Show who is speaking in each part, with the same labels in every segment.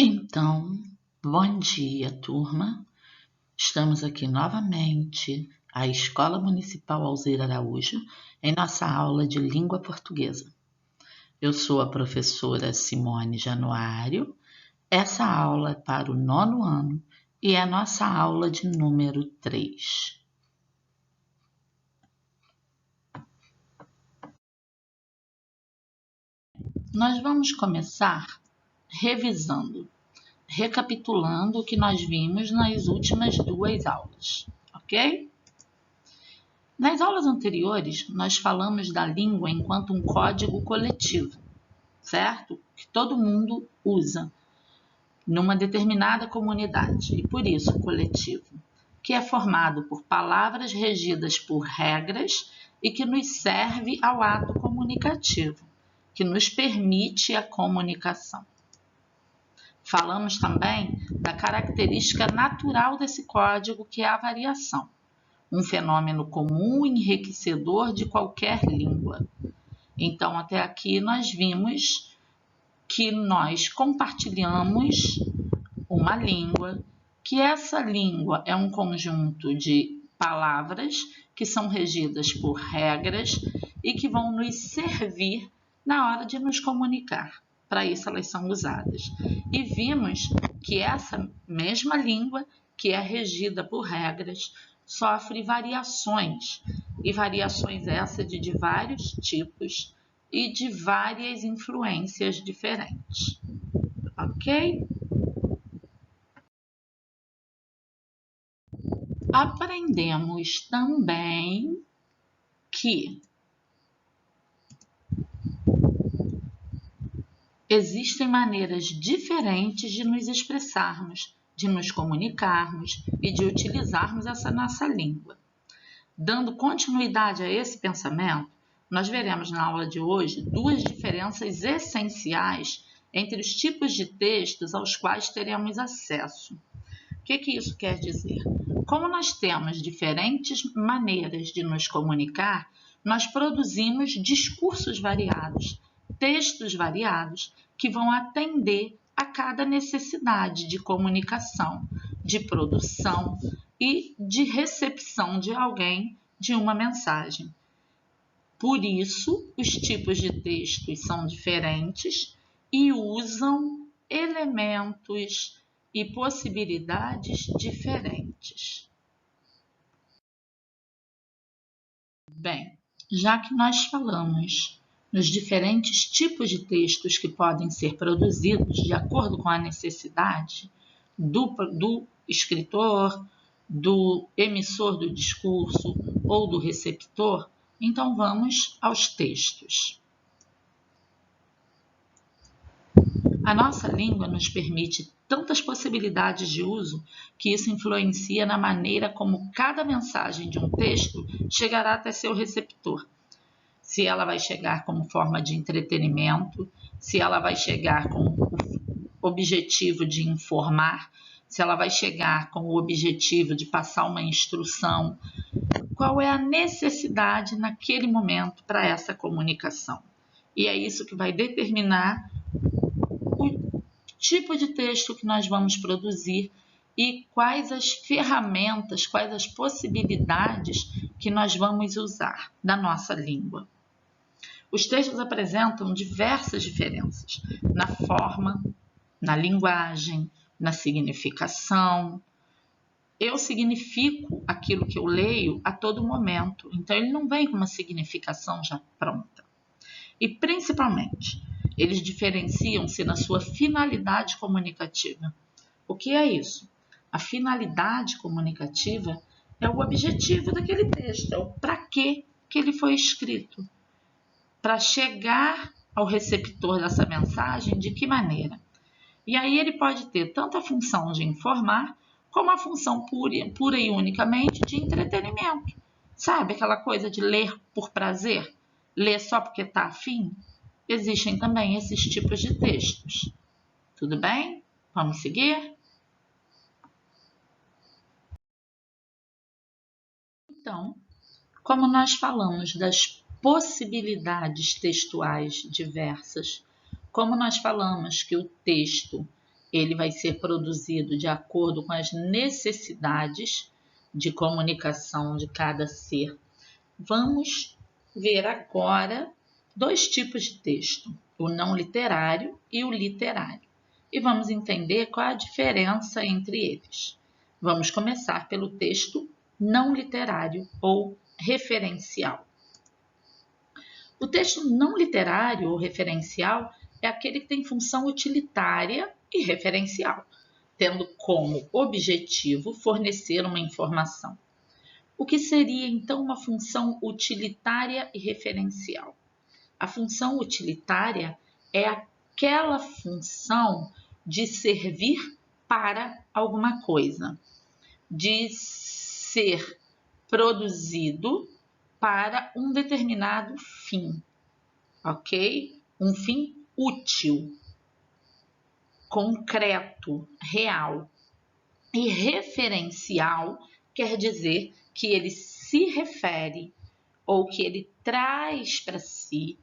Speaker 1: Então, bom dia, turma. Estamos aqui novamente, a Escola Municipal Alzira Araújo, em nossa aula de língua portuguesa. Eu sou a professora Simone Januário. Essa aula é para o 9º ano e é a nossa aula de número 3. Nós vamos começar recapitulando o que nós vimos nas últimas 2 aulas, ok? Nas aulas anteriores, nós falamos da língua enquanto um código coletivo, certo? Que todo mundo usa numa determinada comunidade, e por isso coletivo, que é formado por palavras regidas por regras e que nos serve ao ato comunicativo, que nos permite a comunicação. Falamos também da característica natural desse código, que é a variação, um fenômeno comum e enriquecedor de qualquer língua. Então, até aqui nós vimos que nós compartilhamos uma língua, que essa língua é um conjunto de palavras que são regidas por regras e que vão nos servir na hora de nos comunicar. Para isso elas são usadas. E vimos que essa mesma língua, que é regida por regras, sofre variações, e variações essas de vários tipos e de várias influências diferentes. Ok? Aprendemos também que existem maneiras diferentes de nos expressarmos, de nos comunicarmos e de utilizarmos essa nossa língua. Dando continuidade a esse pensamento, nós veremos na aula de hoje 2 diferenças essenciais entre os tipos de textos aos quais teremos acesso. O que isso quer dizer? Como nós temos diferentes maneiras de nos comunicar, nós produzimos discursos variados, textos variados, que vão atender a cada necessidade de comunicação, de produção e de recepção de alguém de uma mensagem. Por isso, os tipos de textos são diferentes e usam elementos e possibilidades diferentes. Bem, já que nós falamos nos diferentes tipos de textos que podem ser produzidos de acordo com a necessidade do escritor, do emissor do discurso ou do receptor, então vamos aos textos. A nossa língua nos permite tantas possibilidades de uso que isso influencia na maneira como cada mensagem de um texto chegará até seu receptor. Se ela vai chegar como forma de entretenimento, se ela vai chegar com o objetivo de informar, se ela vai chegar com o objetivo de passar uma instrução, qual é a necessidade naquele momento para essa comunicação. E é isso que vai determinar o tipo de texto que nós vamos produzir e quais as ferramentas, quais as possibilidades que nós vamos usar da nossa língua. Os textos apresentam diversas diferenças na forma, na linguagem, na significação. Eu significo aquilo que eu leio a todo momento, então ele não vem com uma significação já pronta. E principalmente, eles diferenciam-se na sua finalidade comunicativa. O que é isso? A finalidade comunicativa é o objetivo daquele texto, é o para que ele foi escrito. Para chegar ao receptor dessa mensagem, de que maneira? E aí ele pode ter tanto a função de informar, como a função pura e unicamente de entretenimento. Sabe aquela coisa de ler por prazer? Ler só porque está afim? Existem também esses tipos de textos. Tudo bem? Vamos seguir? Então, como nós falamos das possibilidades textuais diversas, como nós falamos que o texto ele vai ser produzido de acordo com as necessidades de comunicação de cada ser. Vamos ver agora dois tipos de texto, o não literário e o literário, e vamos entender qual a diferença entre eles. Vamos começar pelo texto não literário ou referencial. O texto não literário ou referencial é aquele que tem função utilitária e referencial, tendo como objetivo fornecer uma informação. O que seria, então, uma função utilitária e referencial? A função utilitária é aquela função de servir para alguma coisa, de ser produzido para um determinado fim, ok? Um fim útil, concreto, real. E referencial quer dizer que ele se refere ou que ele traz para si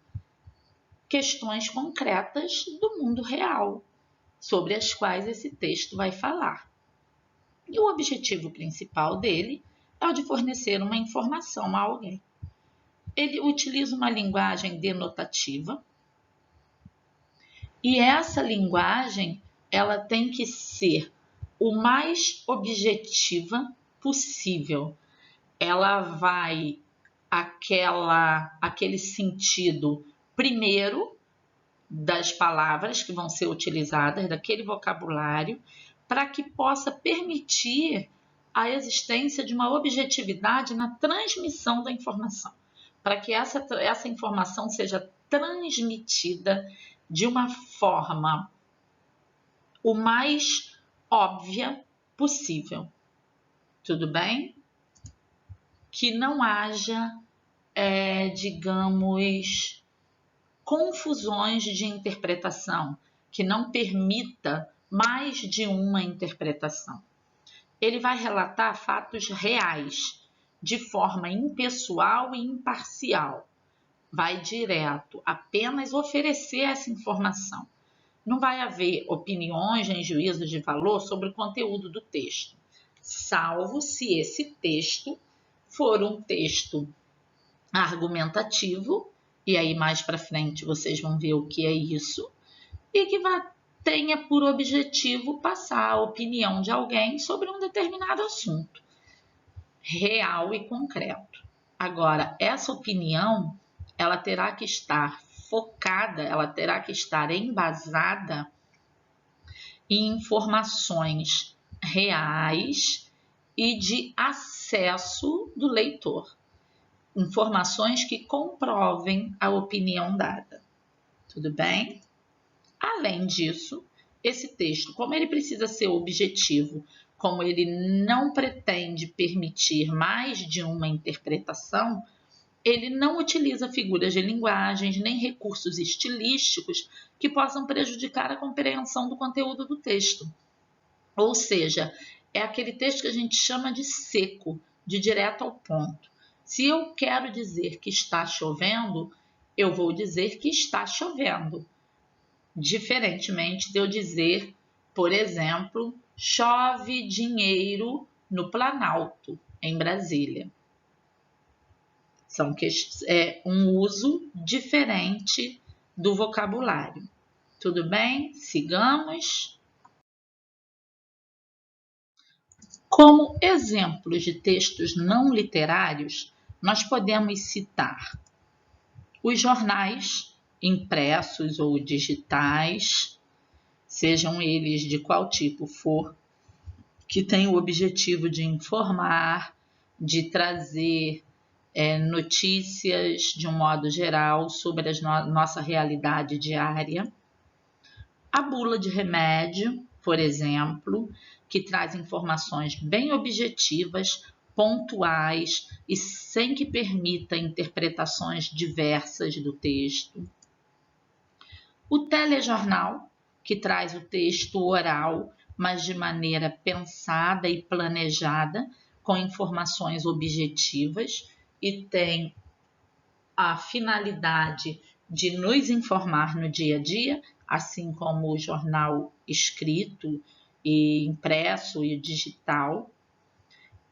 Speaker 1: questões concretas do mundo real, sobre as quais esse texto vai falar. E o objetivo principal dele é o de fornecer uma informação a alguém. Ele utiliza uma linguagem denotativa e essa linguagem ela tem que ser o mais objetiva possível. Ela vai aquele sentido primeiro das palavras que vão ser utilizadas, daquele vocabulário, para que possa permitir a existência de uma objetividade na transmissão da informação, para que essa informação seja transmitida de uma forma o mais óbvia possível. Tudo bem? Que não haja, digamos, confusões de interpretação, que não permita mais de uma interpretação. Ele vai relatar fatos reais, de forma impessoal e imparcial. Vai direto, apenas oferecer essa informação. Não vai haver opiniões nem juízos de valor sobre o conteúdo do texto, salvo se esse texto for um texto argumentativo, e aí mais para frente vocês vão ver o que é isso, e que tenha por objetivo passar a opinião de alguém sobre um determinado assunto, real e concreto. Agora, essa opinião, ela terá que estar focada, ela terá que estar embasada em informações reais e de acesso do leitor. Informações que comprovem a opinião dada. Tudo bem? Além disso, esse texto, como ele precisa ser objetivo, como ele não pretende permitir mais de uma interpretação, ele não utiliza figuras de linguagens nem recursos estilísticos que possam prejudicar a compreensão do conteúdo do texto. Ou seja, é aquele texto que a gente chama de seco, de direto ao ponto. Se eu quero dizer que está chovendo, eu vou dizer que está chovendo. Diferentemente de eu dizer, por exemplo, chove dinheiro no Planalto, em Brasília. É um uso diferente do vocabulário. Tudo bem? Sigamos. Como exemplos de textos não literários, nós podemos citar os jornais impressos ou digitais, sejam eles de qual tipo for, que têm o objetivo de informar, de trazer notícias de um modo geral sobre a nossa realidade diária. A bula de remédio, por exemplo, que traz informações bem objetivas, pontuais e sem que permita interpretações diversas do texto. O telejornal, que traz o texto oral, mas de maneira pensada e planejada, com informações objetivas e tem a finalidade de nos informar no dia a dia, assim como o jornal escrito e impresso e digital,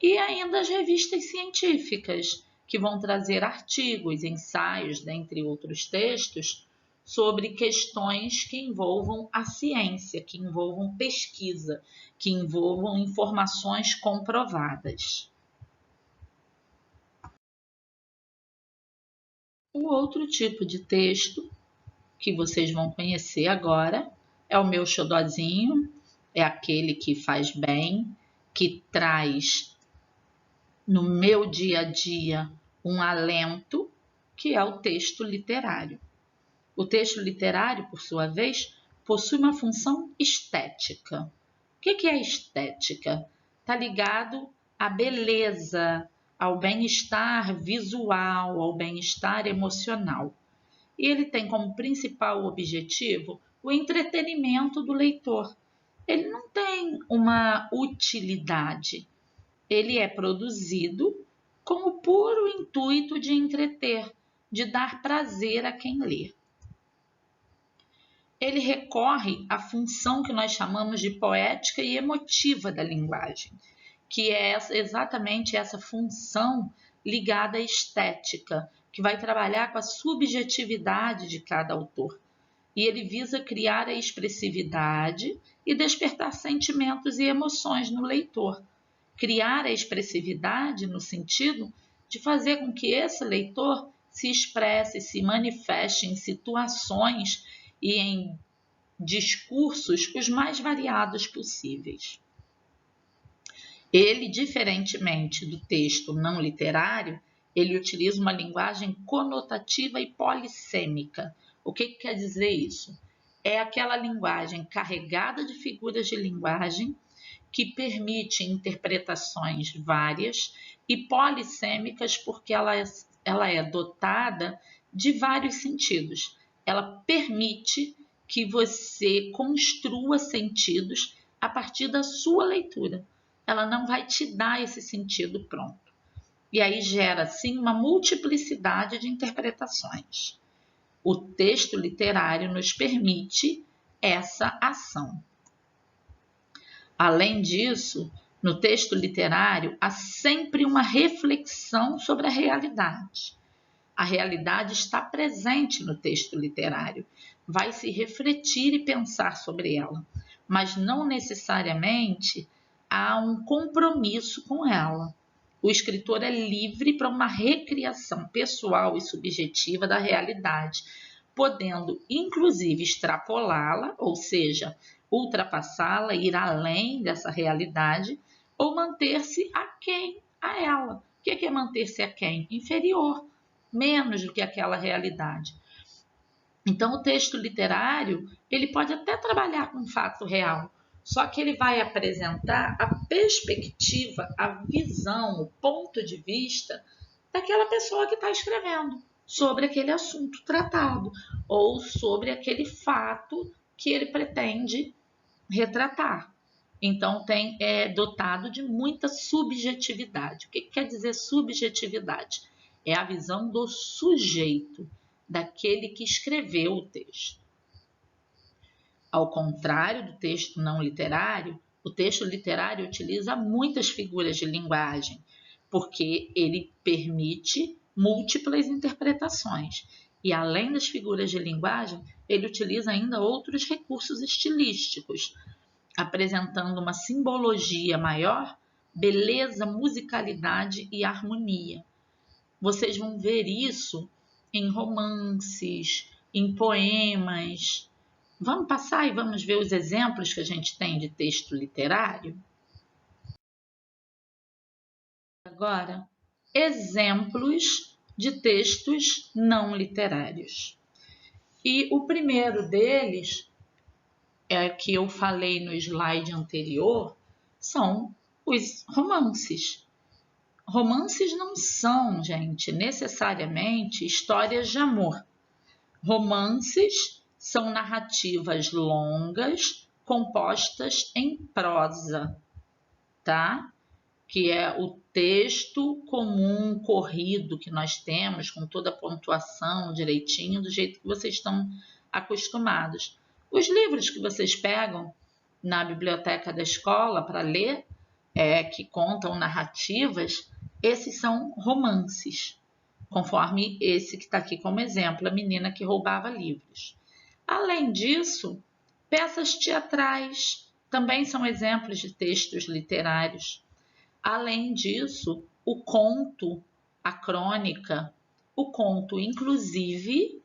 Speaker 1: e ainda as revistas científicas, que vão trazer artigos, ensaios, dentre outros textos, sobre questões que envolvam a ciência, que envolvam pesquisa, que envolvam informações comprovadas. O outro tipo de texto que vocês vão conhecer agora é o meu xodozinho, é aquele que faz bem, que traz no meu dia a dia um alento, que é o texto literário. O texto literário, por sua vez, possui uma função estética. O que é estética? Está ligado à beleza, ao bem-estar visual, ao bem-estar emocional. E ele tem como principal objetivo o entretenimento do leitor. Ele não tem uma utilidade. Ele é produzido com o puro intuito de entreter, de dar prazer a quem lê. Ele recorre à função que nós chamamos de poética e emotiva da linguagem, que é exatamente essa função ligada à estética, que vai trabalhar com a subjetividade de cada autor. E ele visa criar a expressividade e despertar sentimentos e emoções no leitor. Criar a expressividade no sentido de fazer com que esse leitor se expresse, se manifeste em situações e em discursos os mais variados possíveis. Ele, diferentemente do texto não literário, ele utiliza uma linguagem conotativa e polissêmica. O que quer dizer isso? É aquela linguagem carregada de figuras de linguagem que permite interpretações várias e polissêmicas porque ela é dotada de vários sentidos. Ela permite que você construa sentidos a partir da sua leitura. Ela não vai te dar esse sentido pronto. E aí gera, sim, uma multiplicidade de interpretações. O texto literário nos permite essa ação. Além disso, no texto literário há sempre uma reflexão sobre a realidade. A realidade está presente no texto literário, vai se refletir e pensar sobre ela, mas não necessariamente há um compromisso com ela. O escritor é livre para uma recriação pessoal e subjetiva da realidade, podendo inclusive extrapolá-la, ou seja, ultrapassá-la, ir além dessa realidade, ou manter-se aquém a ela. O que é manter-se aquém? Inferior, menos do que aquela realidade. Então, o texto literário, ele pode até trabalhar com um fato real, só que ele vai apresentar a perspectiva, a visão, o ponto de vista daquela pessoa que está escrevendo sobre aquele assunto tratado ou sobre aquele fato que ele pretende retratar. Então, é dotado de muita subjetividade. O que quer dizer subjetividade? É a visão do sujeito, daquele que escreveu o texto. Ao contrário do texto não literário, o texto literário utiliza muitas figuras de linguagem, porque ele permite múltiplas interpretações. E além das figuras de linguagem, ele utiliza ainda outros recursos estilísticos, apresentando uma simbologia maior, beleza, musicalidade e harmonia. Vocês vão ver isso em romances, em poemas. Vamos passar e vamos ver os exemplos que a gente tem de texto literário? Agora, exemplos de textos não literários. E o primeiro deles, que eu falei no slide anterior, são os romances. Romances não são, gente, necessariamente histórias de amor. Romances são narrativas longas, compostas em prosa, tá? que é o texto comum, corrido que nós temos, com toda a pontuação direitinho, do jeito que vocês estão acostumados. Os livros que vocês pegam na biblioteca da escola para ler, que contam narrativas, esses são romances, conforme esse que está aqui como exemplo, a menina que roubava livros. Além disso, peças teatrais também são exemplos de textos literários. Além disso, o conto, a crônica, o conto, inclusive,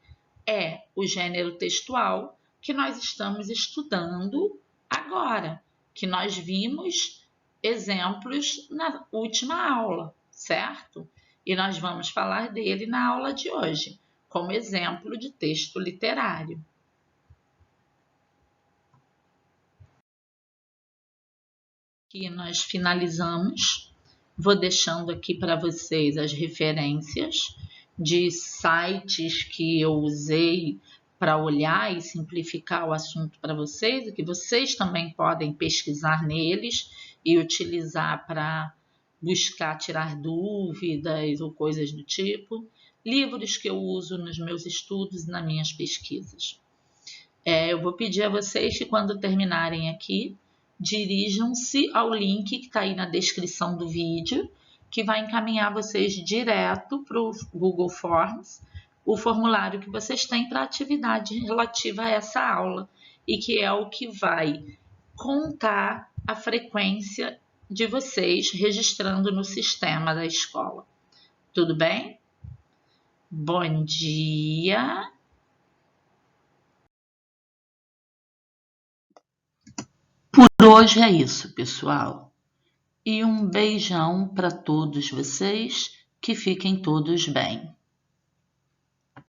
Speaker 1: é o gênero textual que nós estamos estudando agora, que nós vimos exemplos na última aula, certo? E nós vamos falar dele na aula de hoje, como exemplo de texto literário. Aqui nós finalizamos. Vou deixando aqui para vocês as referências de sites que eu usei para olhar e simplificar o assunto para vocês, e que vocês também podem pesquisar neles e utilizar para buscar tirar dúvidas ou coisas do tipo. Livros que eu uso nos meus estudos e nas minhas pesquisas. Eu vou pedir a vocês que, quando terminarem aqui, dirijam-se ao link que está aí na descrição do vídeo, que vai encaminhar vocês direto para o Google Forms, o formulário que vocês têm para a atividade relativa a essa aula, e que é o que vai contar a frequência de vocês registrando no sistema da escola. Tudo bem? Bom dia! Por hoje é isso, pessoal. E um beijão para todos vocês, que fiquem todos bem.